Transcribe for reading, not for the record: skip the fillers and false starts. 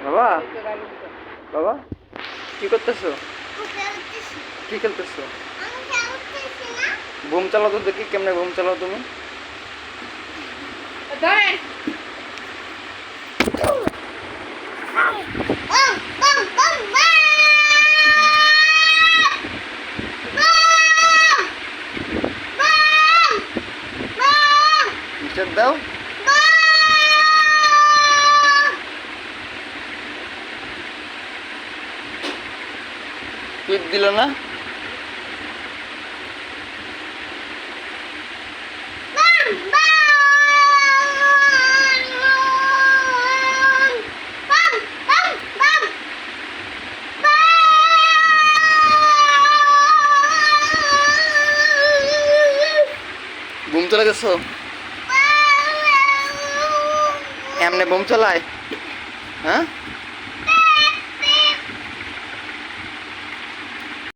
বাবা বাবা কি করতেছো? কি খেলতেছো? বুম চালাও তো দেখি, কেমনে বুম চালাও তুমি? মিস্টার দাও। ক্লিপ দিল না? বুম চলে গেছো? এমনে বুম চালায়? হ্যাঁ